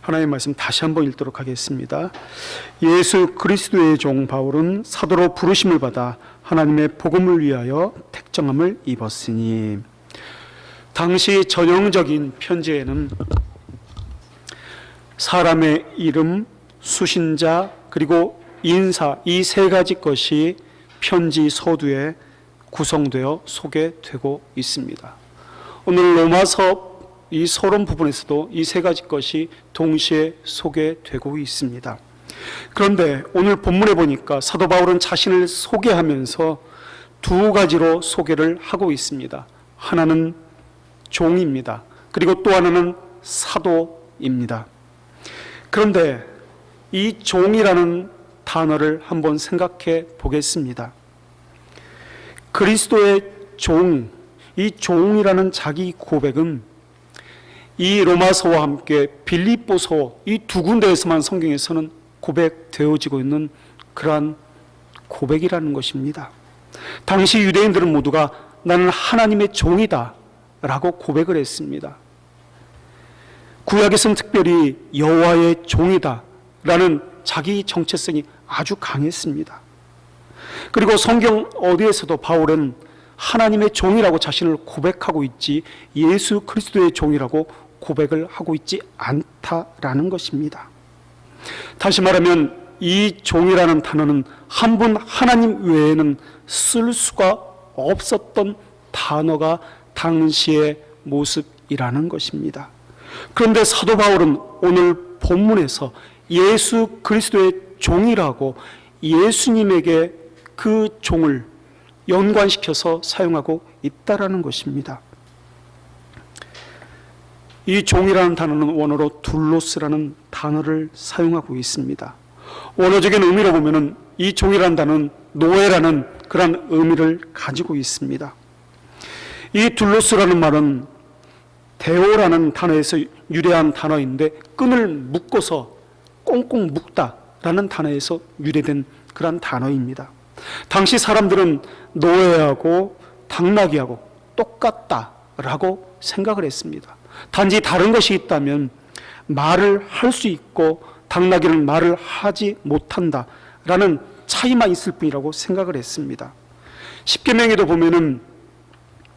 하나님의 말씀 다시 한번 읽도록 하겠습니다. 예수 그리스도의 종 바울은 사도로 부르심을 받아 하나님의 복음을 위하여 택정함을 입었으니. 당시 전형적인 편지에는 사람의 이름, 수신자, 그리고 인사, 이 세 가지 것이 편지 서두에 구성되어 소개되고 있습니다. 오늘 로마서 이 서론 부분에서도 이 세 가지 것이 동시에 소개되고 있습니다. 그런데 오늘 본문에 보니까 사도 바울은 자신을 소개하면서 두 가지로 소개를 하고 있습니다. 하나는 종입니다. 그리고 또 하나는 사도입니다. 그런데 이 종이라는 단어를 한번 생각해 보겠습니다. 그리스도의 종, 이 종이라는 자기 고백은 이 로마서와 함께 빌립보서 이 두 군데에서만 성경에서는 고백되어지고 있는 그러한 고백이라는 것입니다. 당시 유대인들은 모두가 나는 하나님의 종이다 라고 고백을 했습니다. 구약에서는 특별히 여호와의 종이다 라는 자기 정체성이 아주 강했습니다. 그리고 성경 어디에서도 바울은 하나님의 종이라고 자신을 고백하고 있지 예수 그리스도의 종이라고 고백을 하고 있지 않다라는 것입니다. 다시 말하면 이 종이라는 단어는 한 분 하나님 외에는 쓸 수가 없었던 단어가 당시의 모습이라는 것입니다. 그런데 사도 바울은 오늘 본문에서 예수 그리스도의 종이라고 예수님에게 그 종을 연관시켜서 사용하고 있다라는 것입니다. 이 종이라는 단어는 원어로 둘로스라는 단어를 사용하고 있습니다. 원어적인 의미로 보면은 이 종이라는 단어는 노예라는 그런 의미를 가지고 있습니다. 이 둘로스라는 말은 데오라는 단어에서 유래한 단어인데 끈을 묶어서 꽁꽁 묶다라는 단어에서 유래된 그런 단어입니다. 당시 사람들은 노예하고 당나귀하고 똑같다라고 생각을 했습니다. 단지 다른 것이 있다면 말을 할 수 있고 당나귀는 말을 하지 못한다라는 차이만 있을 뿐이라고 생각을 했습니다. 십계명에도 보면은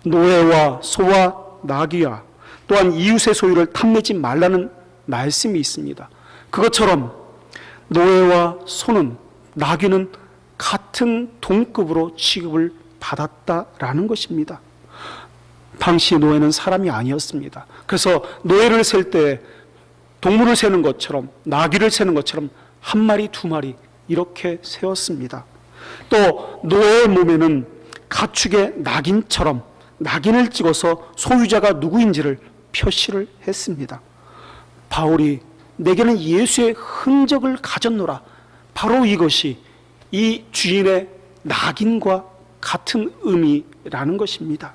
노예와 소와 나귀와 또한 이웃의 소유를 탐내지 말라는 말씀이 있습니다. 그것처럼 노예와 소는, 나귀는 같은 동급으로 취급을 받았다라는 것입니다. 당시 노예는 사람이 아니었습니다. 그래서 노예를 셀 때 동물을 세는 것처럼, 나귀를 세는 것처럼 한 마리, 두 마리 이렇게 세웠습니다. 또 노예의 몸에는 가축의 낙인처럼 낙인을 찍어서 소유자가 누구인지를 표시를 했습니다. 바울이 내게는 예수의 흔적을 가졌노라, 바로 이것이 이 주인의 낙인과 같은 의미라는 것입니다.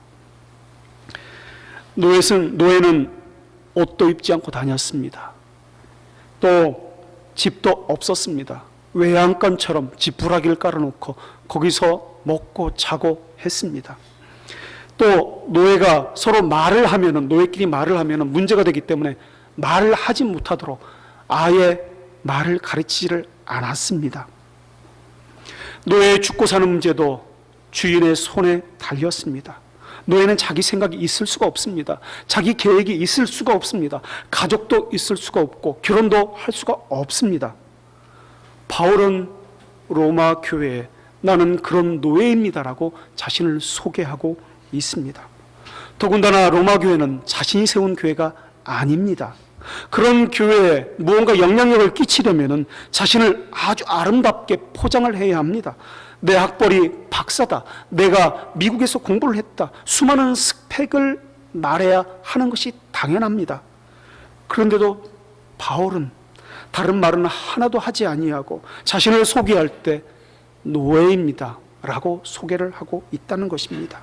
노예는 옷도 입지 않고 다녔습니다. 또 집도 없었습니다. 외양간처럼 지푸라기를 깔아놓고 거기서 먹고 자고 했습니다. 또 노예가 서로 말을 하면은, 노예끼리 말을 하면은 문제가 되기 때문에 말을 하지 못하도록 아예 말을 가르치지를 않았습니다. 노예의 죽고 사는 문제도 주인의 손에 달렸습니다. 노예는 자기 생각이 있을 수가 없습니다. 자기 계획이 있을 수가 없습니다. 가족도 있을 수가 없고 결혼도 할 수가 없습니다. 바울은 로마 교회에 나는 그런 노예입니다라고 자신을 소개하고 있습니다. 더군다나 로마 교회는 자신이 세운 교회가 아닙니다. 그런 교회에 무언가 영향력을 끼치려면 자신을 아주 아름답게 포장을 해야 합니다. 내 학벌이 박사다, 내가 미국에서 공부를 했다, 수많은 스펙을 말해야 하는 것이 당연합니다. 그런데도 바울은 다른 말은 하나도 하지 아니하고 자신을 소개할 때 노예입니다 라고 소개를 하고 있다는 것입니다.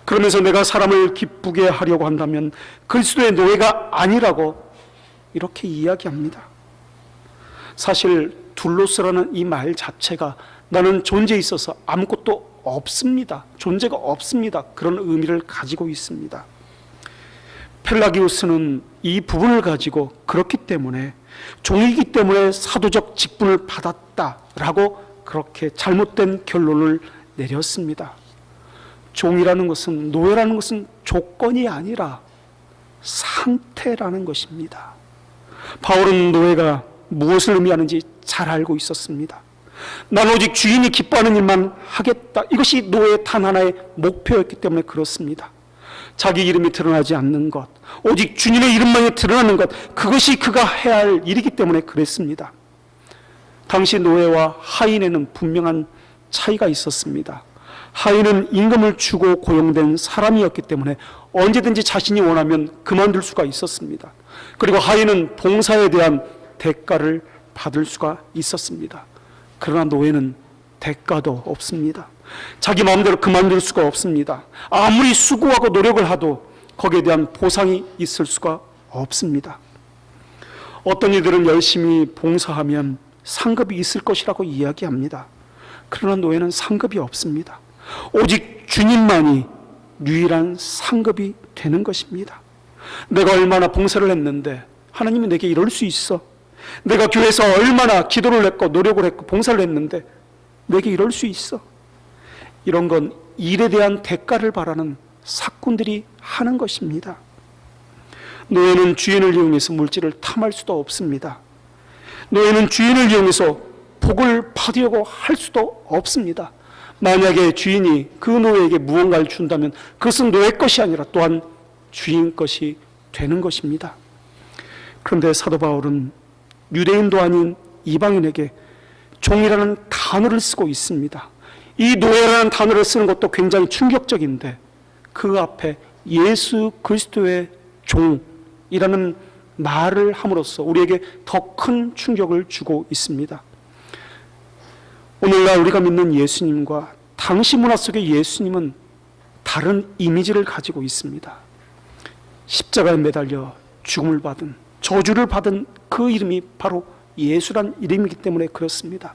그러면서 내가 사람을 기쁘게 하려고 한다면 그리스도의 노예가 아니라고 이렇게 이야기합니다. 사실 둘로스라는 이 말 자체가 나는 존재에 있어서 아무것도 없습니다, 존재가 없습니다, 그런 의미를 가지고 있습니다. 펠라기우스는 이 부분을 가지고 그렇기 때문에 종이기 때문에 사도적 직분을 받았다라고 그렇게 잘못된 결론을 내렸습니다. 종이라는 것은, 노예라는 것은 조건이 아니라 상태라는 것입니다. 바울은 노예가 무엇을 의미하는지 잘 알고 있었습니다. 난 오직 주인이 기뻐하는 일만 하겠다. 이것이 노예의 단 하나의 목표였기 때문에 그렇습니다. 자기 이름이 드러나지 않는 것, 오직 주님의 이름만이 드러나는 것, 그것이 그가 해야 할 일이기 때문에 그랬습니다. 당시 노예와 하인에는 분명한 차이가 있었습니다. 하인은 임금을 주고 고용된 사람이었기 때문에 언제든지 자신이 원하면 그만둘 수가 있었습니다. 그리고 하인은 봉사에 대한 대가를 받을 수가 있었습니다. 그러나 노예는 대가도 없습니다. 자기 마음대로 그만둘 수가 없습니다. 아무리 수고하고 노력을 하도 거기에 대한 보상이 있을 수가 없습니다. 어떤 이들은 열심히 봉사하면 상급이 있을 것이라고 이야기합니다. 그러나 노예는 상급이 없습니다. 오직 주님만이 유일한 상급이 되는 것입니다. 내가 얼마나 봉사를 했는데 하나님이 내게 이럴 수 있어? 내가 교회에서 얼마나 기도를 했고 노력을 했고 봉사를 했는데 내게 이럴 수 있어? 이런 건 일에 대한 대가를 바라는 사꾼들이 하는 것입니다. 노예는 주인을 이용해서 물질을 탐할 수도 없습니다. 노예는 주인을 이용해서 복을 받으려고 할 수도 없습니다. 만약에 주인이 그 노예에게 무언가를 준다면 그것은 노예 것이 아니라 또한 주인 것이 되는 것입니다. 그런데 사도 바울은 유대인도 아닌 이방인에게 종이라는 단어를 쓰고 있습니다. 이 노예라는 단어를 쓰는 것도 굉장히 충격적인데 그 앞에 예수 그리스도의 종이라는 말을 함으로써 우리에게 더 큰 충격을 주고 있습니다. 오늘날 우리가 믿는 예수님과 당시 문화 속의 예수님은 다른 이미지를 가지고 있습니다. 십자가에 매달려 죽음을 받은, 저주를 받은 그 이름이 바로 예수란 이름이기 때문에 그렇습니다.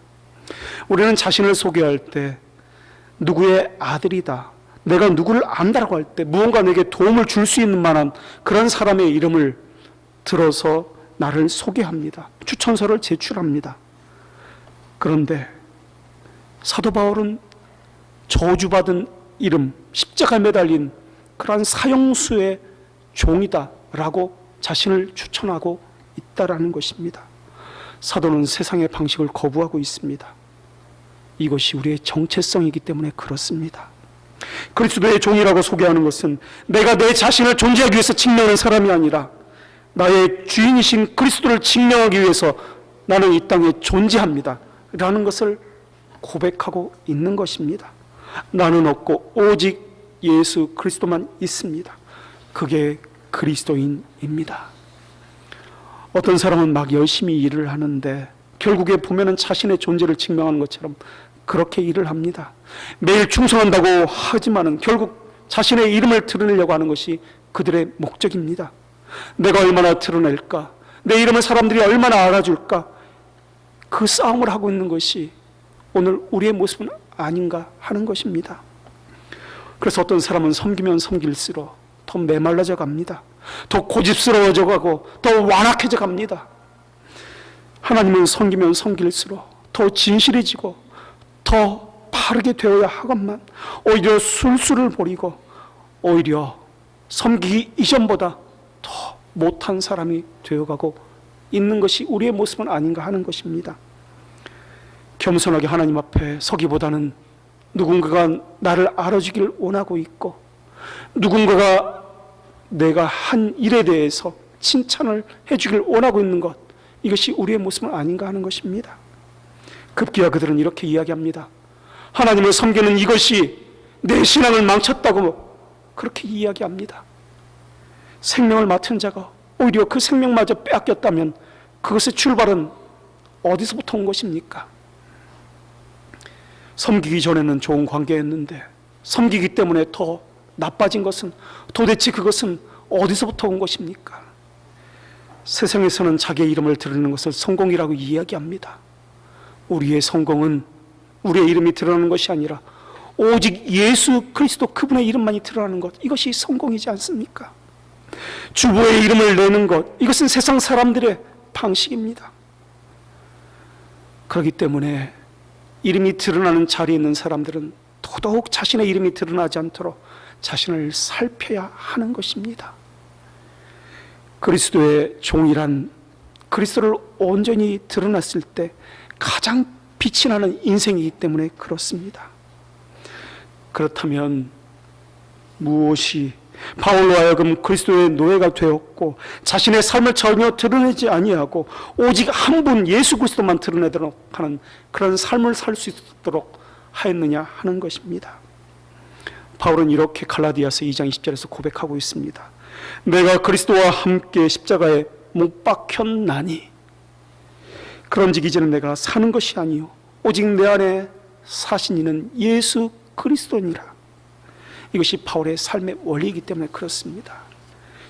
우리는 자신을 소개할 때 누구의 아들이다, 내가 누구를 안다라고 할 때 무언가 내게 도움을 줄 수 있는 만한 그런 사람의 이름을 들어서 나를 소개합니다. 추천서를 제출합니다. 그런데 사도 바울은 저주받은 이름, 십자가에 매달린 그러한 사형수의 종이다라고 자신을 추천하고 있다라는 것입니다. 사도는 세상의 방식을 거부하고 있습니다. 이것이 우리의 정체성이기 때문에 그렇습니다. 그리스도의 종이라고 소개하는 것은 내가 내 자신을 존재하기 위해서 증명하는 사람이 아니라 나의 주인이신 그리스도를 증명하기 위해서 나는 이 땅에 존재합니다 라는 것을 고백하고 있는 것입니다. 나는 없고 오직 예수 그리스도만 있습니다. 그게 그리스도인입니다. 어떤 사람은 막 열심히 일을 하는데 결국에 보면은 자신의 존재를 증명하는 것처럼 그렇게 일을 합니다. 매일 충성한다고 하지만은 결국 자신의 이름을 드러내려고 하는 것이 그들의 목적입니다. 내가 얼마나 드러낼까? 내 이름을 사람들이 얼마나 알아줄까? 그 싸움을 하고 있는 것이 오늘 우리의 모습은 아닌가 하는 것입니다. 그래서 어떤 사람은 섬기면 섬길수록 더 메말라져 갑니다. 더 고집스러워져 가고 더 완악해져 갑니다. 하나님은 섬기면 섬길수록 더 진실해지고 더 바르게 되어야 하건만 오히려 술수를 버리고 오히려 섬기기 이전보다 더 못한 사람이 되어가고 있는 것이 우리의 모습은 아닌가 하는 것입니다. 겸손하게 하나님 앞에 서기보다는 누군가가 나를 알아주기를 원하고 있고 누군가가 내가 한 일에 대해서 칭찬을 해주기를 원하고 있는 것, 이것이 우리의 모습은 아닌가 하는 것입니다. 급기야 그들은 이렇게 이야기합니다. 하나님을 섬기는 이것이 내 신앙을 망쳤다고 그렇게 이야기합니다. 생명을 맡은 자가 오히려 그 생명마저 빼앗겼다면 그것의 출발은 어디서부터 온 것입니까? 섬기기 전에는 좋은 관계였는데 섬기기 때문에 더 나빠진 것은 도대체 그것은 어디서부터 온 것입니까? 세상에서는 자기의 이름을 드러내는 것을 성공이라고 이야기합니다. 우리의 성공은 우리의 이름이 드러나는 것이 아니라 오직 예수 그리스도 그분의 이름만이 드러나는 것, 이것이 성공이지 않습니까? 주보의 이름을 내는 것, 이것은 세상 사람들의 방식입니다. 그렇기 때문에 이름이 드러나는 자리에 있는 사람들은 더더욱 자신의 이름이 드러나지 않도록 자신을 살펴야 하는 것입니다. 그리스도의 종이란 그리스도를 온전히 드러났을 때 가장 빛이 나는 인생이기 때문에 그렇습니다. 그렇다면 무엇이 바울로 하여금 그리스도의 노예가 되었고 자신의 삶을 전혀 드러내지 아니하고 오직 한 분 예수 그리스도만 드러내도록 하는 그런 삶을 살 수 있도록 하였느냐 하는 것입니다. 바울은 이렇게 갈라디아서 2장 20절에서 고백하고 있습니다. 내가 그리스도와 함께 십자가에 못 박혔나니 그런즉 이제는 내가 사는 것이 아니요 오직 내 안에 사신 이는 예수 그리스도니라. 이것이 바울의 삶의 원리이기 때문에 그렇습니다.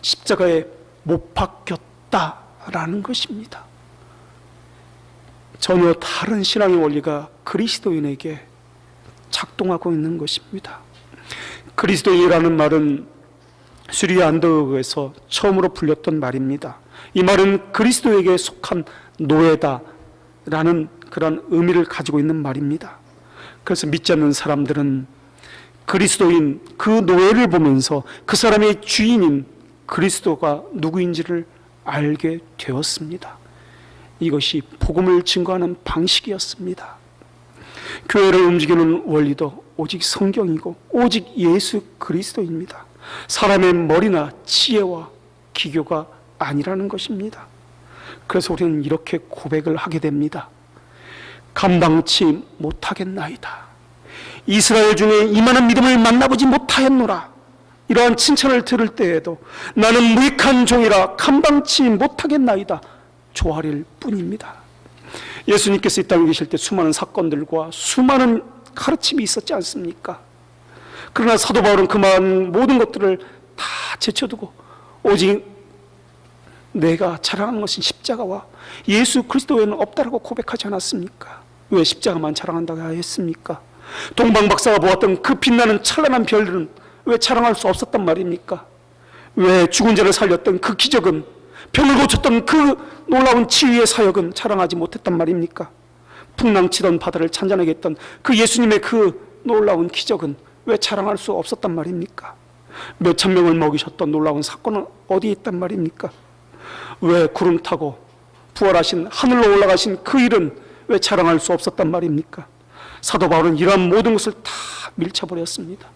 십자가에 못 박혔다라는 것입니다. 전혀 다른 신앙의 원리가 그리스도인에게 작동하고 있는 것입니다. 그리스도인이라는 말은 수리 안더어에서 처음으로 불렸던 말입니다. 이 말은 그리스도에게 속한 노예다라는 그런 의미를 가지고 있는 말입니다. 그래서 믿지 않는 사람들은 그리스도인 그 노예를 보면서 그 사람의 주인인 그리스도가 누구인지를 알게 되었습니다. 이것이 복음을 증거하는 방식이었습니다. 교회를 움직이는 원리도 오직 성경이고 오직 예수 그리스도입니다. 사람의 머리나 지혜와 기교가 아니라는 것입니다. 그래서 우리는 이렇게 고백을 하게 됩니다. 감당치 못하겠나이다. 이스라엘 중에 이만한 믿음을 만나보지 못하였노라. 이러한 칭찬을 들을 때에도 나는 무익한 종이라 감당치 못하겠나이다. 조아릴 뿐입니다. 예수님께서 이 땅에 계실 때 수많은 사건들과 수많은 가르침이 있었지 않습니까? 그러나 사도 바울은 그만 모든 것들을 다 제쳐두고 오직 내가 자랑하는 것은 십자가와 예수 그리스도 외에는 없다라고 고백하지 않았습니까? 왜 십자가만 자랑한다고 했습니까? 동방박사가 보았던 그 빛나는 찬란한 별들은 왜 자랑할 수 없었단 말입니까? 왜 죽은 자를 살렸던 그 기적은, 병을 고쳤던 그 놀라운 치유의 사역은 자랑하지 못했단 말입니까? 풍랑치던 바다를 잔잔하게 했던 그 예수님의 그 놀라운 기적은 왜 자랑할 수 없었단 말입니까? 몇천 명을 먹이셨던 놀라운 사건은 어디에 있단 말입니까? 왜 구름 타고 부활하신 하늘로 올라가신 그 일은 왜 자랑할 수 없었단 말입니까? 사도 바울은 이러한 모든 것을 다 밀쳐버렸습니다.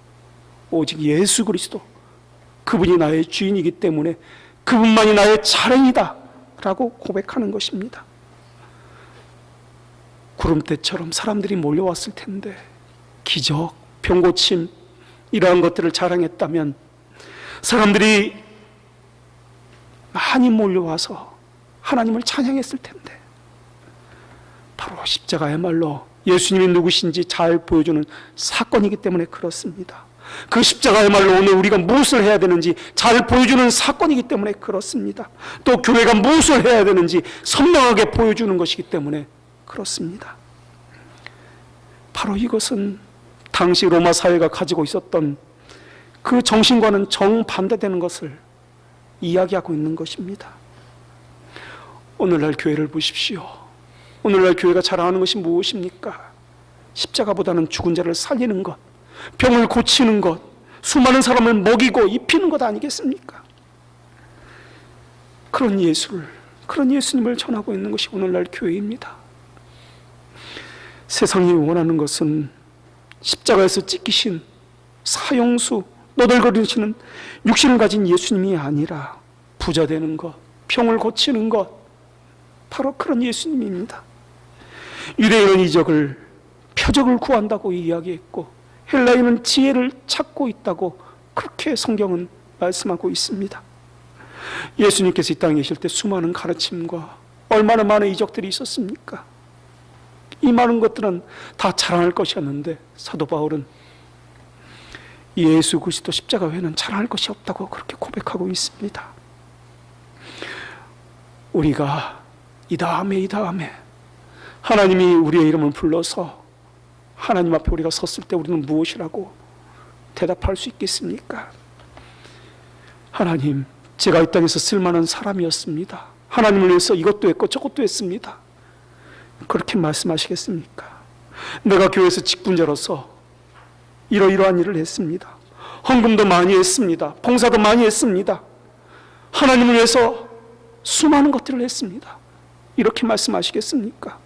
오직 예수 그리스도, 그분이 나의 주인이기 때문에 그분만이 나의 자랑이다 라고 고백하는 것입니다. 구름대처럼 사람들이 몰려왔을 텐데 기적, 병고침 이러한 것들을 자랑했다면 사람들이 많이 몰려와서 하나님을 찬양했을 텐데, 바로 십자가야말로 예수님이 누구신지 잘 보여주는 사건이기 때문에 그렇습니다. 그 십자가야말로 오늘 우리가 무엇을 해야 되는지 잘 보여주는 사건이기 때문에 그렇습니다. 또 교회가 무엇을 해야 되는지 선명하게 보여주는 것이기 때문에 그렇습니다. 바로 이것은 당시 로마 사회가 가지고 있었던 그 정신과는 정반대되는 것을 이야기하고 있는 것입니다. 오늘날 교회를 보십시오. 오늘날 교회가 자랑하는 것이 무엇입니까? 십자가보다는 죽은 자를 살리는 것, 병을 고치는 것, 수많은 사람을 먹이고 입히는 것 아니겠습니까? 그런 예수님을 전하고 있는 것이 오늘날 교회입니다. 세상이 원하는 것은 십자가에서 찢기신 사형수, 너덜거리시는 육신을 가진 예수님이 아니라 부자 되는 것, 병을 고치는 것, 바로 그런 예수님입니다. 유대인은 이적을, 표적을 구한다고 이야기했고 헬라인은 지혜를 찾고 있다고 그렇게 성경은 말씀하고 있습니다. 예수님께서 이 땅에 계실 때 수많은 가르침과 얼마나 많은 이적들이 있었습니까? 이 많은 것들은 다 자랑할 것이었는데 사도 바울은 예수 그리스도 십자가 외에는 자랑할 것이 없다고 그렇게 고백하고 있습니다. 우리가 이 다음에 하나님이 우리의 이름을 불러서 하나님 앞에 우리가 섰을 때 우리는 무엇이라고 대답할 수 있겠습니까? 하나님, 제가 이 땅에서 쓸만한 사람이었습니다. 하나님을 위해서 이것도 했고 저것도 했습니다. 그렇게 말씀하시겠습니까? 내가 교회에서 직분자로서 이러이러한 일을 했습니다. 헌금도 많이 했습니다. 봉사도 많이 했습니다. 하나님을 위해서 수많은 것들을 했습니다. 이렇게 말씀하시겠습니까?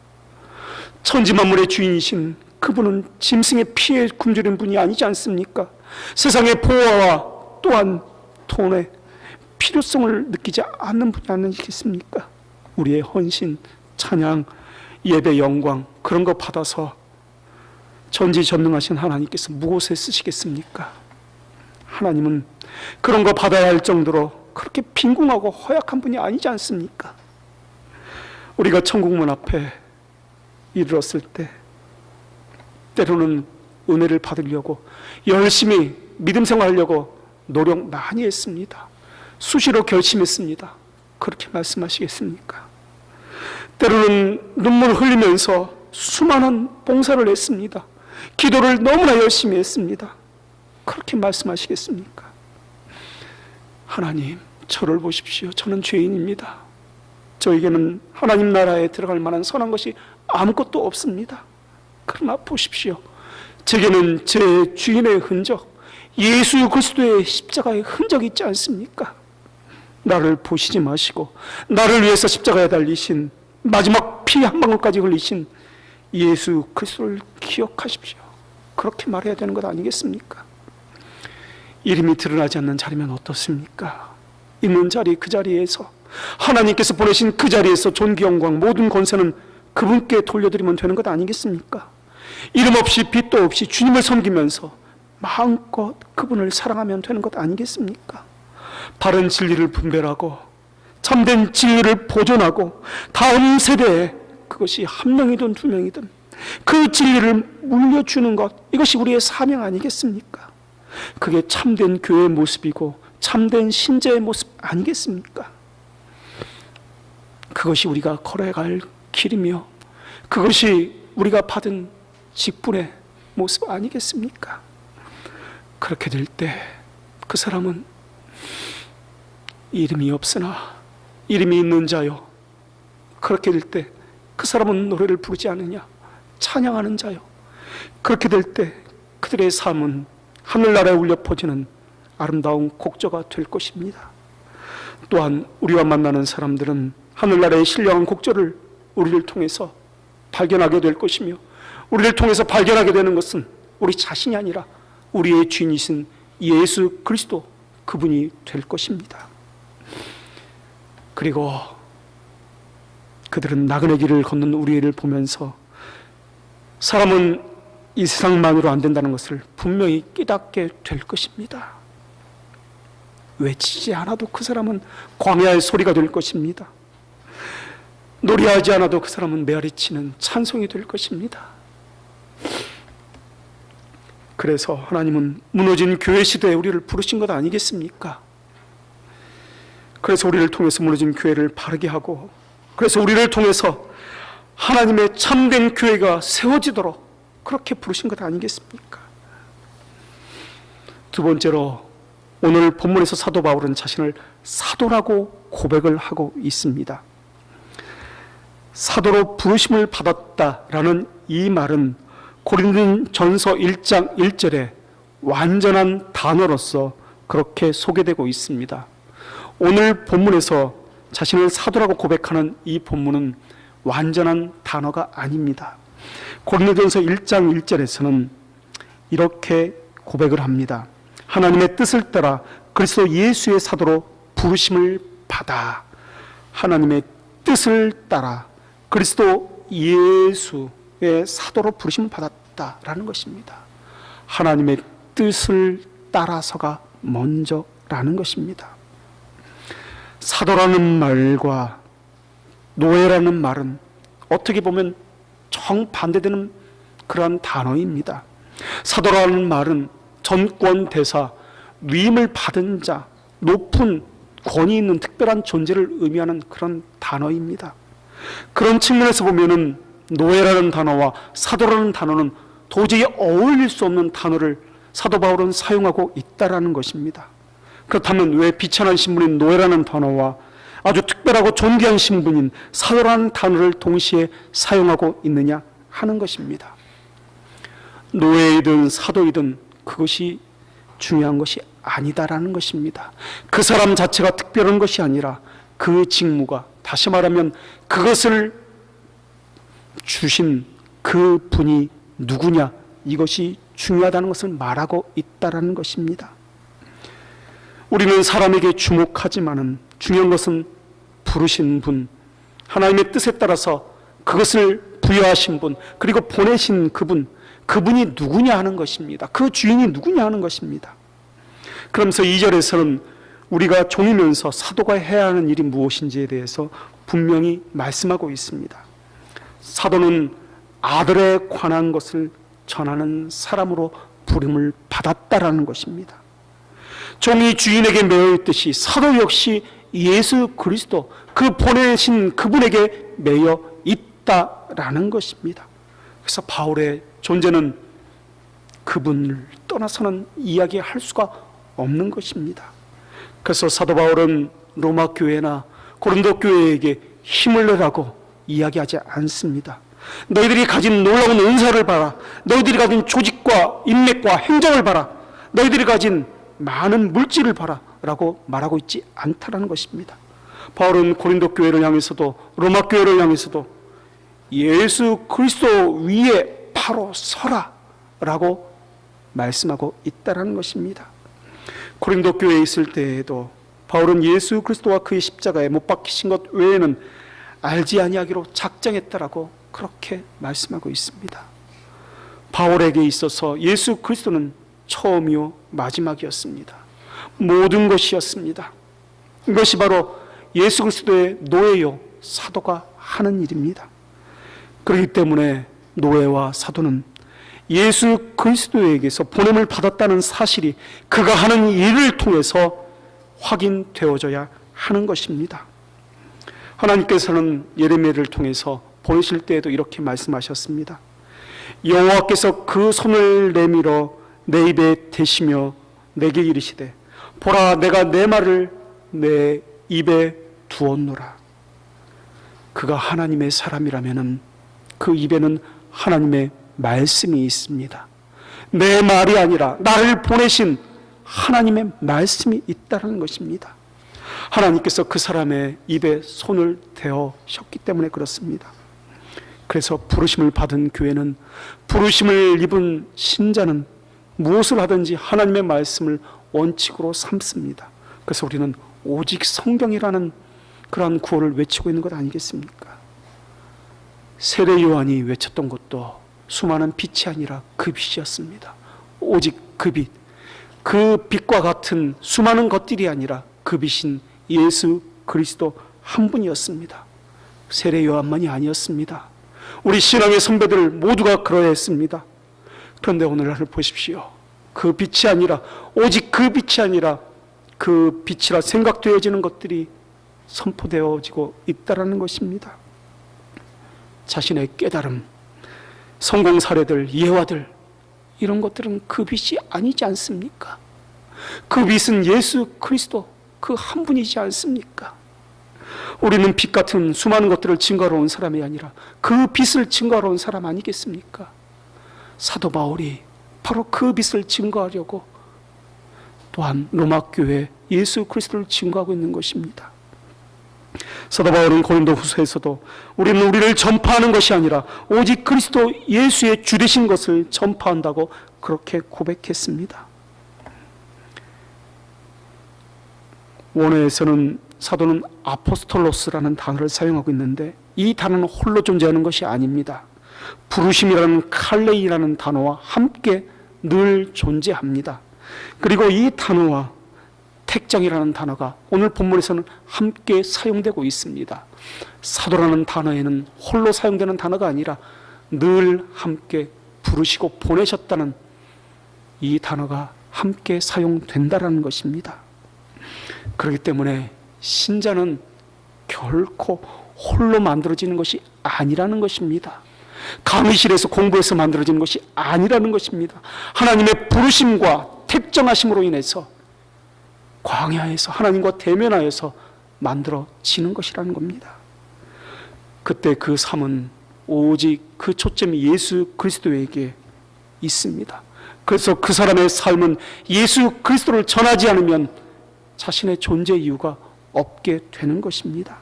천지만물의 주인이신 그분은 짐승의 피에 굶주린 분이 아니지 않습니까? 세상의 보화와 또한 돈의 필요성을 느끼지 않는 분이 아니겠습니까? 우리의 헌신, 찬양, 예배, 영광 그런 거 받아서 전지전능하신 하나님께서 무엇에 쓰시겠습니까? 하나님은 그런 거 받아야 할 정도로 그렇게 빈궁하고 허약한 분이 아니지 않습니까? 우리가 천국문 앞에 이르렀을 때 때로는 은혜를 받으려고 열심히 믿음 생활하려고 노력 많이 했습니다. 수시로 결심했습니다. 그렇게 말씀하시겠습니까? 때로는 눈물을 흘리면서 수많은 봉사를 했습니다. 기도를 너무나 열심히 했습니다. 그렇게 말씀하시겠습니까? 하나님, 저를 보십시오. 저는 죄인입니다. 저에게는 하나님 나라에 들어갈 만한 선한 것이 아무것도 없습니다. 그러나 보십시오. 제게는 제 주인의 흔적, 예수 그리스도의 십자가의 흔적이 있지 않습니까? 나를 보시지 마시고 나를 위해서 십자가에 달리신 마지막 피 한 방울까지 흘리신 예수 그리스도를 기억하십시오. 그렇게 말해야 되는 것 아니겠습니까? 이름이 드러나지 않는 자리면 어떻습니까? 있는 자리 그 자리에서 하나님께서 보내신 그 자리에서 존귀 영광 모든 권세는 그분께 돌려드리면 되는 것 아니겠습니까? 이름 없이 빛도 없이 주님을 섬기면서 마음껏 그분을 사랑하면 되는 것 아니겠습니까? 바른 진리를 분별하고 참된 진리를 보존하고 다음 세대에 그것이 한 명이든 두 명이든 그 진리를 물려주는 것, 이것이 우리의 사명 아니겠습니까? 그게 참된 교회의 모습이고 참된 신자의 모습 아니겠습니까? 그것이 우리가 걸어갈 길이며 그것이 우리가 받은 직분의 모습 아니겠습니까? 그렇게 될 때 그 사람은 이름이 없으나 이름이 있는 자요, 그렇게 될 때 그 사람은 노래를 부르지 않느냐, 찬양하는 자요, 그렇게 될 때 그들의 삶은 하늘나라에 울려 퍼지는 아름다운 곡조가 될 것입니다. 또한 우리와 만나는 사람들은 하늘나라의 신령한 곡조를 우리를 통해서 발견하게 될 것이며, 우리를 통해서 발견하게 되는 것은 우리 자신이 아니라 우리의 주인이신 예수 그리스도 그분이 될 것입니다. 그리고 그들은 나그네 길을 걷는 우리를 보면서 사람은 이 세상만으로 안 된다는 것을 분명히 깨닫게 될 것입니다. 외치지 않아도 그 사람은 광야의 소리가 될 것입니다. 노래하지 않아도 그 사람은 메아리치는 찬송이 될 것입니다. 그래서 하나님은 무너진 교회 시대에 우리를 부르신 것 아니겠습니까? 그래서 우리를 통해서 무너진 교회를 바르게 하고, 그래서 우리를 통해서 하나님의 참된 교회가 세워지도록 그렇게 부르신 것 아니겠습니까? 두 번째로, 오늘 본문에서 사도 바울은 자신을 사도라고 고백을 하고 있습니다. 사도로 부르심을 받았다라는 이 말은 고린도전서 1장 1절에 완전한 단어로서 그렇게 소개되고 있습니다. 오늘 본문에서 자신을 사도라고 고백하는 이 본문은 완전한 단어가 아닙니다. 고린도전서 1장 1절에서는 이렇게 고백을 합니다. 하나님의 뜻을 따라 그리스도 예수의 사도로 부르심을 받아. 하나님의 뜻을 따라 그리스도 예수의 사도로 부르심을 받았다라는 것입니다. 하나님의 뜻을 따라서가 먼저라는 것입니다. 사도라는 말과 노예라는 말은 어떻게 보면 정반대되는 그러한 단어입니다. 사도라는 말은 전권 대사, 위임을 받은 자, 높은 권위 있는 특별한 존재를 의미하는 그런 단어입니다. 그런 측면에서 보면은 노예라는 단어와 사도라는 단어는 도저히 어울릴 수 없는 단어를 사도 바울은 사용하고 있다라는 것입니다. 그렇다면 왜 비천한 신분인 노예라는 단어와 아주 특별하고 존귀한 신분인 사도라는 단어를 동시에 사용하고 있느냐 하는 것입니다. 노예이든 사도이든 그것이 중요한 것이 아니다라는 것입니다. 그 사람 자체가 특별한 것이 아니라 그 직무가, 다시 말하면 그것을 주신 그 분이 누구냐, 이것이 중요하다는 것을 말하고 있다라는 것입니다. 우리는 사람에게 주목하지만은 중요한 것은 부르신 분, 하나님의 뜻에 따라서 그것을 부여하신 분, 그리고 보내신 그분이 누구냐 하는 것입니다. 그 주인이 누구냐 하는 것입니다. 그러면서 2절에서는 우리가 종이면서 사도가 해야 하는 일이 무엇인지에 대해서 분명히 말씀하고 있습니다. 사도는 아들에 관한 것을 전하는 사람으로 부름을 받았다라는 것입니다. 종이 주인에게 매여 있듯이 사도 역시 예수 그리스도, 그 보내신 그분에게 매여 있다라는 것입니다. 그래서 바울의 존재는 그분을 떠나서는 이야기할 수가 없는 것입니다. 그래서 사도 바울은 로마 교회나 고린도 교회에게 힘을 내라고 이야기하지 않습니다. 너희들이 가진 놀라운 은사를 봐라. 너희들이 가진 조직과 인맥과 행정을 봐라. 너희들이 가진 많은 물질을 봐라 라고 말하고 있지 않다라는 것입니다. 바울은 고린도 교회를 향해서도 로마 교회를 향해서도 예수 그리스도 위에 바로 서라 라고 말씀하고 있다라는 것입니다. 고린도 교회에 있을 때에도 바울은 예수 그리스도와 그의 십자가에 못 박히신 것 외에는 알지 아니하기로 작정했다라고 그렇게 말씀하고 있습니다. 바울에게 있어서 예수 그리스도는 처음이요 마지막이었습니다. 모든 것이었습니다. 이것이 바로 예수 그리스도의 노예요 사도가 하는 일입니다. 그렇기 때문에 노예와 사도는 예수 그리스도에게서 보냄을 받았다는 사실이 그가 하는 일을 통해서 확인되어져야 하는 것입니다. 하나님께서는 예레미야를 통해서 보내실 때에도 이렇게 말씀하셨습니다. 여호와께서 그 손을 내밀어 내 입에 대시며 내게 이르시되 보라 내가 내 말을 내 입에 두었노라. 그가 하나님의 사람이라면 그 입에는 하나님의 말씀이 있습니다. 내 말이 아니라 나를 보내신 하나님의 말씀이 있다는 것입니다. 하나님께서 그 사람의 입에 손을 대어셨기 때문에 그렇습니다. 그래서 부르심을 받은 교회는, 부르심을 입은 신자는 무엇을 하든지 하나님의 말씀을 원칙으로 삼습니다. 그래서 우리는 오직 성경이라는 그러한 구호를 외치고 있는 것 아니겠습니까? 세례 요한이 외쳤던 것도 수많은 빛이 아니라 그 빛이었습니다. 오직 그 빛, 그 빛과 같은 수많은 것들이 아니라 그 빛인 예수 그리스도 한 분이었습니다. 세례 요한만이 아니었습니다. 우리 신앙의 선배들 모두가 그러했습니다. 그런데 오늘날 보십시오. 그 빛이 아니라, 오직 그 빛이 아니라 그 빛이라 생각되어지는 것들이 선포되어지고 있다는 것입니다. 자신의 깨달음, 성공 사례들, 예화들, 이런 것들은 그 빛이 아니지 않습니까? 그 빛은 예수 그리스도 그 한 분이지 않습니까? 우리는 빛 같은 수많은 것들을 증거하러 온 사람이 아니라 그 빛을 증거하러 온 사람 아니겠습니까? 사도 바울이 바로 그 빛을 증거하려고 또한 로마 교회 예수 그리스도를 증거하고 있는 것입니다. 사도 바울은 고린도 후서에서도 우리는 우리를 전파하는 것이 아니라 오직 그리스도 예수의 주 되신 것을 전파한다고 그렇게 고백했습니다. 원어에서는 사도는 아포스톨로스라는 단어를 사용하고 있는데 이 단어는 홀로 존재하는 것이 아닙니다. 부르심이라는 칼레이라는 단어와 함께 늘 존재합니다. 그리고 이 단어와 택정이라는 단어가 오늘 본문에서는 함께 사용되고 있습니다. 사도라는 단어에는 홀로 사용되는 단어가 아니라 늘 함께 부르시고 보내셨다는 이 단어가 함께 사용된다라는 것입니다. 그렇기 때문에 신자는 결코 홀로 만들어지는 것이 아니라는 것입니다. 강의실에서 공부해서 만들어지는 것이 아니라는 것입니다. 하나님의 부르심과 택정하심으로 인해서 광야에서 하나님과 대면하여서 만들어지는 것이라는 겁니다. 그때 그 삶은 오직 그 초점이 예수 그리스도에게 있습니다. 그래서 그 사람의 삶은 예수 그리스도를 전하지 않으면 자신의 존재 이유가 없게 되는 것입니다.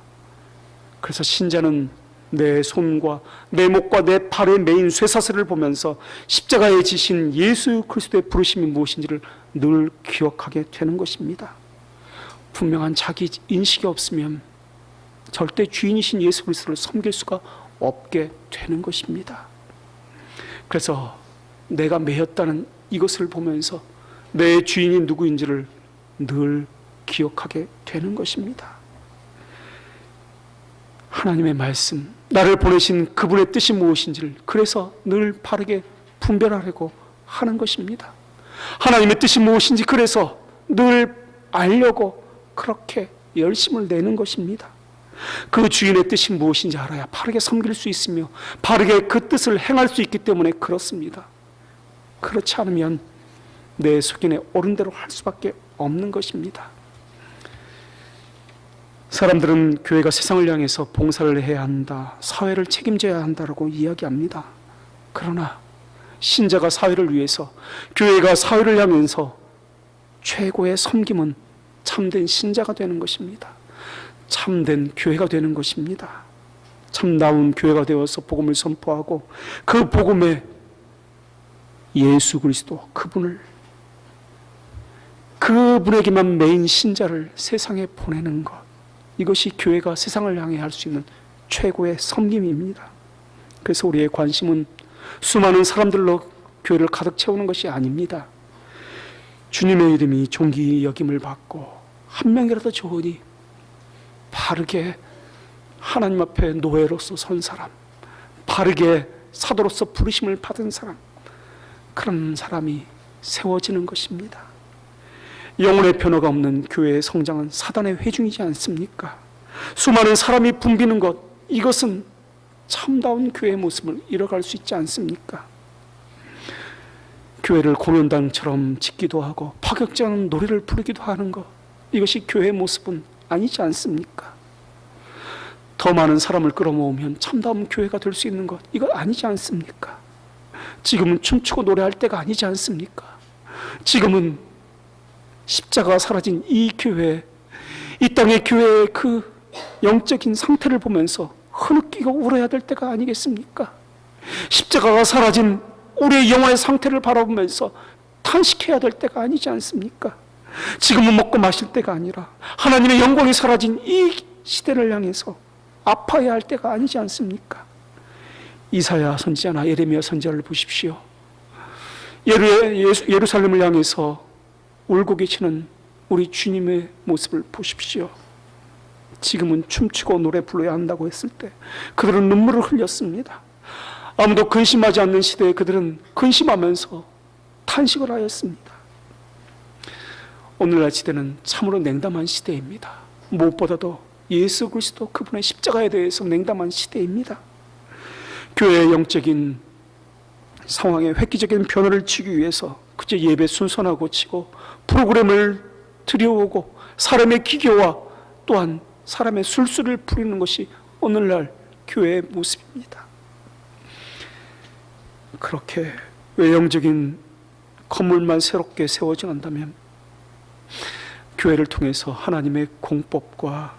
그래서 신자는 내 손과 내 목과 내 발에 매인 쇠사슬을 보면서 십자가에 지신 예수 그리스도의 부르심이 무엇인지를 늘 기억하게 되는 것입니다. 분명한 자기 인식이 없으면 절대 주인이신 예수 그리스도를 섬길 수가 없게 되는 것입니다. 그래서 내가 매였다는 이것을 보면서 내 주인이 누구인지를 늘 기억하게 되는 것입니다. 하나님의 말씀, 나를 보내신 그분의 뜻이 무엇인지를 그래서 늘 바르게 분별하려고 하는 것입니다. 하나님의 뜻이 무엇인지 그래서 늘 알려고 그렇게 열심을 내는 것입니다. 그 주인의 뜻이 무엇인지 알아야 바르게 섬길 수 있으며 바르게 그 뜻을 행할 수 있기 때문에 그렇습니다. 그렇지 않으면 내 속인에 옳은 대로 할 수밖에 없는 것입니다. 사람들은 교회가 세상을 향해서 봉사를 해야 한다, 사회를 책임져야 한다라고 이야기합니다. 그러나 신자가 사회를 위해서, 교회가 사회를 향해서 최고의 섬김은 참된 신자가 되는 것입니다. 참된 교회가 되는 것입니다. 참나온 교회가 되어서 복음을 선포하고 그 복음에 예수 그리스도 그분에게만 매인 신자를 세상에 보내는 것, 이것이 교회가 세상을 향해 할 수 있는 최고의 섬김입니다. 그래서 우리의 관심은 수많은 사람들로 교회를 가득 채우는 것이 아닙니다. 주님의 이름이 존귀 여김을 받고 한 명이라도 좋으니 바르게 하나님 앞에 노예로서 선 사람, 바르게 사도로서 부르심을 받은 사람, 그런 사람이 세워지는 것입니다. 영혼의 변화가 없는 교회의 성장은 사단의 회중이지 않습니까? 수많은 사람이 붐비는 것, 이것은 참다운 교회의 모습을 잃어갈 수 있지 않습니까? 교회를 공연당처럼 짓기도 하고 파격지 않은 노래를 부르기도 하는 것, 이것이 교회의 모습은 아니지 않습니까? 더 많은 사람을 끌어모으면 참다운 교회가 될 수 있는 것, 이거 아니지 않습니까? 지금은 춤추고 노래할 때가 아니지 않습니까? 지금은 십자가가 사라진 이 교회, 이 땅의 교회의 그 영적인 상태를 보면서 흐느끼고 울어야 될 때가 아니겠습니까? 십자가가 사라진 우리의 영혼의 상태를 바라보면서 탄식해야 될 때가 아니지 않습니까? 지금은 먹고 마실 때가 아니라 하나님의 영광이 사라진 이 시대를 향해서 아파야 할 때가 아니지 않습니까? 이사야 선지자나 예레미야 선지자를 보십시오. 예루살렘을 향해서 울고 계시는 우리 주님의 모습을 보십시오. 지금은 춤추고 노래 불러야 한다고 했을 때 그들은 눈물을 흘렸습니다. 아무도 근심하지 않는 시대에 그들은 근심하면서 탄식을 하였습니다. 오늘날 시대는 참으로 냉담한 시대입니다. 무엇보다도 예수 그리스도 그분의 십자가에 대해서 냉담한 시대입니다. 교회의 영적인 상황에 획기적인 변화를 주기 위해서 그저 예배 순서나 고치고 프로그램을 들여오고 사람의 기교와 또한 사람의 술수를 부리는 것이 오늘날 교회의 모습입니다. 그렇게 외형적인 건물만 새롭게 세워져 간다면 교회를 통해서 하나님의 공법과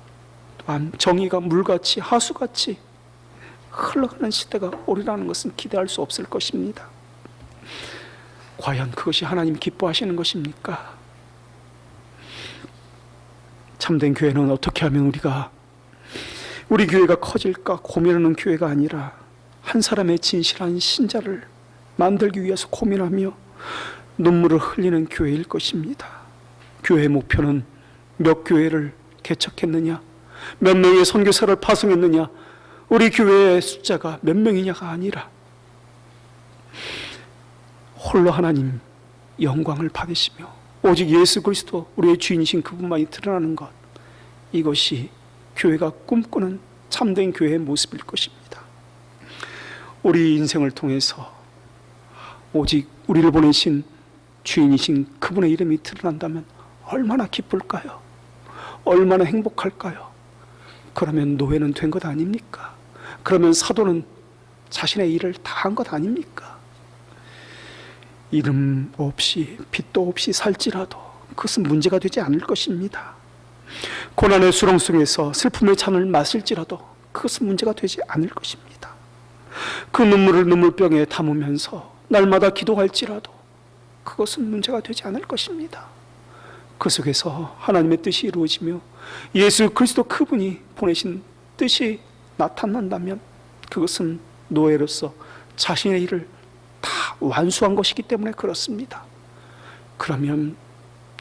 또한 정의가 물같이 하수같이 흘러가는 시대가 오리라는 것은 기대할 수 없을 것입니다. 과연 그것이 하나님이 기뻐하시는 것입니까? 참된 교회는 어떻게 하면 우리 교회가 커질까 고민하는 교회가 아니라 한 사람의 진실한 신자를 만들기 위해서 고민하며 눈물을 흘리는 교회일 것입니다. 교회의 목표는 몇 교회를 개척했느냐, 몇 명의 선교사를 파송했느냐, 우리 교회의 숫자가 몇 명이냐가 아니라 홀로 하나님 영광을 받으시며 오직 예수 그리스도 우리의 주인이신 그분만이 드러나는 것, 이것이 교회가 꿈꾸는 참된 교회의 모습일 것입니다. 우리 인생을 통해서 오직 우리를 보내신 주인이신 그분의 이름이 드러난다면 얼마나 기쁠까요? 얼마나 행복할까요? 그러면 노예는 된 것 아닙니까? 그러면 사도는 자신의 일을 다 한 것 아닙니까? 이름 없이 빚도 없이 살지라도 그것은 문제가 되지 않을 것입니다. 고난의 수렁 속에서 슬픔의 잔을 마실지라도 그것은 문제가 되지 않을 것입니다. 그 눈물을 눈물병에 담으면서 날마다 기도할지라도 그것은 문제가 되지 않을 것입니다. 그 속에서 하나님의 뜻이 이루어지며 예수 그리스도 그분이 보내신 뜻이 나타난다면 그것은 노예로서 자신의 일을 다 완수한 것이기 때문에 그렇습니다. 그러면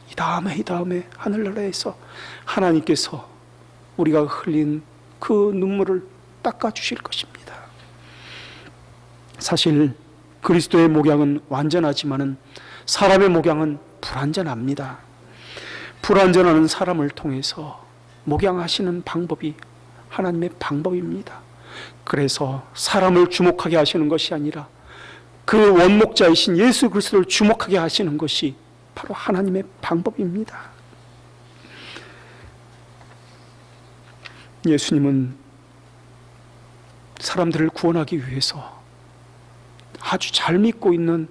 이 다음에 하늘나라에서 하나님께서 우리가 흘린 그 눈물을 닦아주실 것입니다. 사실 그리스도의 목양은 완전하지만은 사람의 목양은 불완전합니다. 불완전한 사람을 통해서 목양하시는 방법이 하나님의 방법입니다. 그래서 사람을 주목하게 하시는 것이 아니라 그 원목자이신 예수 그리스도를 주목하게 하시는 것이 바로 하나님의 방법입니다. 예수님은 사람들을 구원하기 위해서 아주 잘 믿고 있는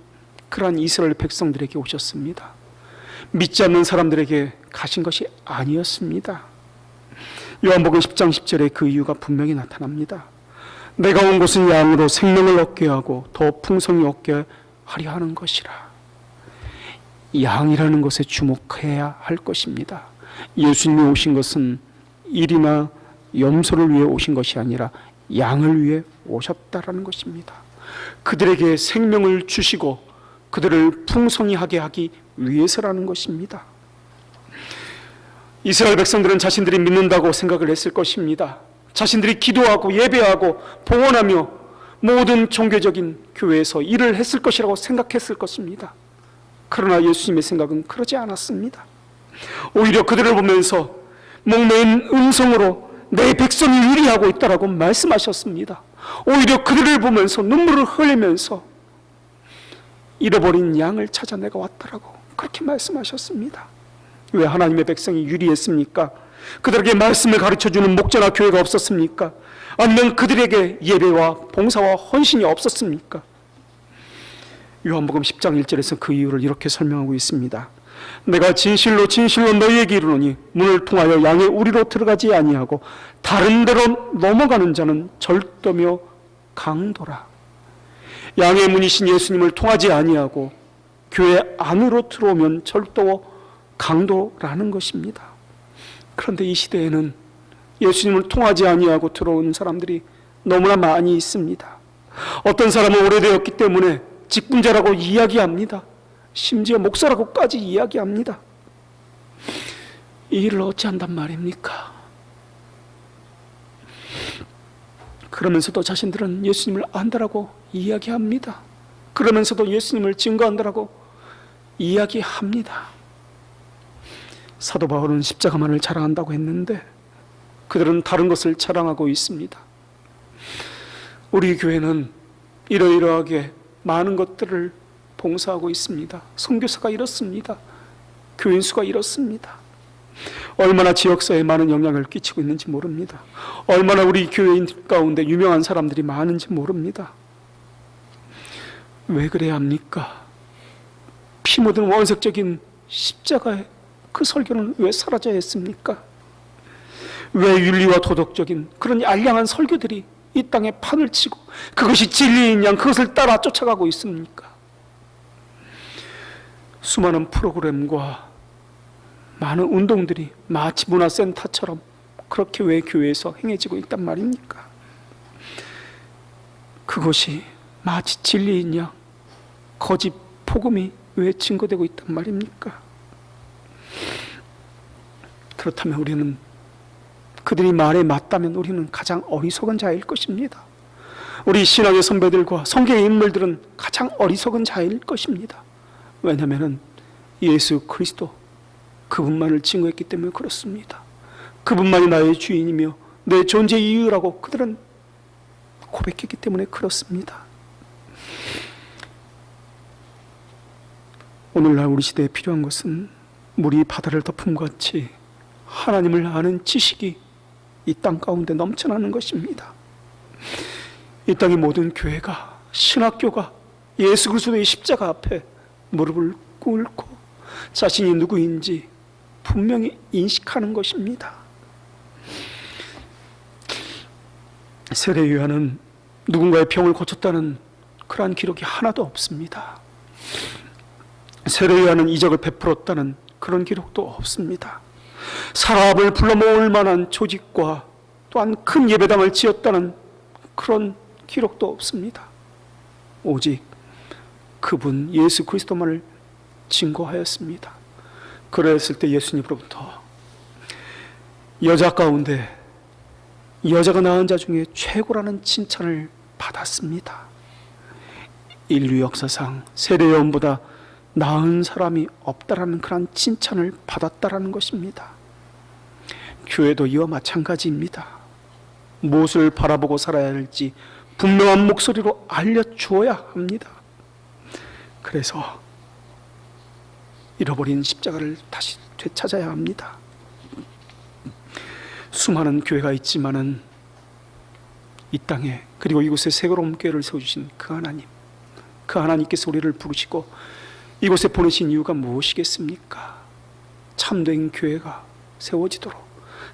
그러한 이스라엘 백성들에게 오셨습니다. 믿지 않는 사람들에게 가신 것이 아니었습니다. 요한복음 10장 10절에 그 이유가 분명히 나타납니다. 내가 온 것은 양으로 생명을 얻게 하고 더 풍성히 얻게 하려 하는 것이라. 양이라는 것에 주목해야 할 것입니다. 예수님이 오신 것은 일이나 염소를 위해 오신 것이 아니라 양을 위해 오셨다라는 것입니다. 그들에게 생명을 주시고 그들을 풍성히 하게 하기 위해서라는 것입니다. 이스라엘 백성들은 자신들이 믿는다고 생각을 했을 것입니다. 자신들이 기도하고 예배하고 봉헌하며 모든 종교적인 교회에서 일을 했을 것이라고 생각했을 것입니다. 그러나 예수님의 생각은 그러지 않았습니다. 오히려 그들을 보면서 목매인 음성으로 내 백성이 유리하고 있다라고 말씀하셨습니다. 오히려 그들을 보면서 눈물을 흘리면서 잃어버린 양을 찾아 내가 왔다라고 그렇게 말씀하셨습니다. 왜 하나님의 백성이 유리했습니까? 그들에게 말씀을 가르쳐주는 목자나 교회가 없었습니까? 아니면 그들에게 예배와 봉사와 헌신이 없었습니까? 요한복음 10장 1절에서 그 이유를 이렇게 설명하고 있습니다. 내가 진실로 진실로 너희에게 이르노니 문을 통하여 양의 우리로 들어가지 아니하고 다른 데로 넘어가는 자는 절도며 강도라. 양의 문이신 예수님을 통하지 아니하고 교회 안으로 들어오면 절도 강도라는 것입니다. 그런데 이 시대에는 예수님을 통하지 아니하고 들어온 사람들이 너무나 많이 있습니다. 어떤 사람은 오래되었기 때문에 직분자라고 이야기합니다. 심지어 목사라고까지 이야기합니다. 이 일을 어찌한단 말입니까? 그러면서도 자신들은 예수님을 안다라고 이야기합니다. 그러면서도 예수님을 증거한다라고 이야기합니다. 사도 바울은 십자가만을 자랑한다고 했는데 그들은 다른 것을 자랑하고 있습니다. 우리 교회는 이러이러하게 많은 것들을 봉사하고 있습니다. 선교사가 이렇습니다. 교인 수가 이렇습니다. 얼마나 지역사회에 많은 영향을 끼치고 있는지 모릅니다. 얼마나 우리 교회인 가운데 유명한 사람들이 많은지 모릅니다. 왜 그래야 합니까? 피 묻은 원색적인 십자가의 그 설교는 왜 사라져야 했습니까? 왜 윤리와 도덕적인 그런 알량한 설교들이 이 땅에 판을 치고 그것이 진리인 양 그것을 따라 쫓아가고 있습니까? 수많은 프로그램과 많은 운동들이 마치 문화센터처럼 그렇게 왜 교회에서 행해지고 있단 말입니까? 그것이 마치 진리인 양 거짓 복음이 왜 증거되고 있단 말입니까? 그렇다면 우리는 그들이 말에 맞다면 우리는 가장 어리석은 자일 것입니다. 우리 신앙의 선배들과 성경의 인물들은 가장 어리석은 자일 것입니다. 왜냐하면 예수 그리스도 그분만을 증거했기 때문에 그렇습니다. 그분만이 나의 주인이며 내 존재 이유라고 그들은 고백했기 때문에 그렇습니다. 오늘날 우리 시대에 필요한 것은 물이 바다를 덮음 같이 하나님을 아는 지식이 이 땅 가운데 넘쳐나는 것입니다. 이 땅의 모든 교회가, 신학교가 예수 그리스도의 십자가 앞에 무릎을 꿇고 자신이 누구인지 분명히 인식하는 것입니다. 세례 요한은 누군가의 병을 고쳤다는 그러한 기록이 하나도 없습니다. 세례 요한은 이적을 베풀었다는 그런 기록도 없습니다. 사람을 불러 모을 만한 조직과 또한 큰 예배당을 지었다는 그런 기록도 없습니다. 오직 그분 예수 그리스도만을 증거하였습니다. 그랬을 때 예수님으로부터 여자 가운데 여자가 낳은 자 중에 최고라는 칭찬을 받았습니다. 인류 역사상 세례 요한보다 나은 사람이 없다라는 그런 칭찬을 받았다라는 것입니다. 교회도 이와 마찬가지입니다. 무엇을 바라보고 살아야 할지 분명한 목소리로 알려주어야 합니다. 그래서 잃어버린 십자가를 다시 되찾아야 합니다. 수많은 교회가 있지만은 이 땅에 그리고 이곳에 새로운 교회를 세워주신 그 하나님, 그 하나님께서 우리를 부르시고 이곳에 보내신 이유가 무엇이겠습니까? 참된 교회가 세워지도록,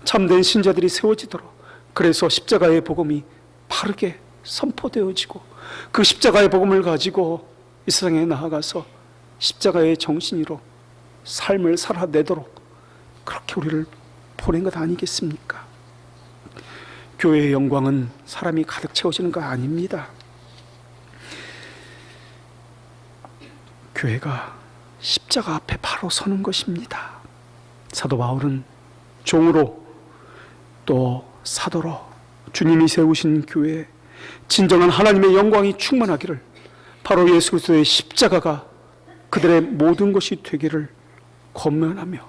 참된 신자들이 세워지도록, 그래서 십자가의 복음이 바르게 선포되어지고 그 십자가의 복음을 가지고 이 세상에 나아가서 십자가의 정신으로 삶을 살아내도록 그렇게 우리를 보낸 것 아니겠습니까? 교회의 영광은 사람이 가득 채워지는 거 아닙니다. 교회가 십자가 앞에 바로 서는 것입니다. 사도 바울은 종으로 또 사도로 주님이 세우신 교회에 진정한 하나님의 영광이 충만하기를, 바로 예수 그리스도의 십자가가 그들의 모든 것이 되기를 권면하며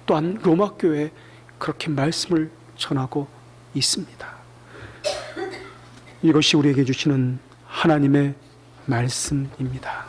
또한 로마 교회에 그렇게 말씀을 전하고 있습니다. 이것이 우리에게 주시는 하나님의 말씀입니다.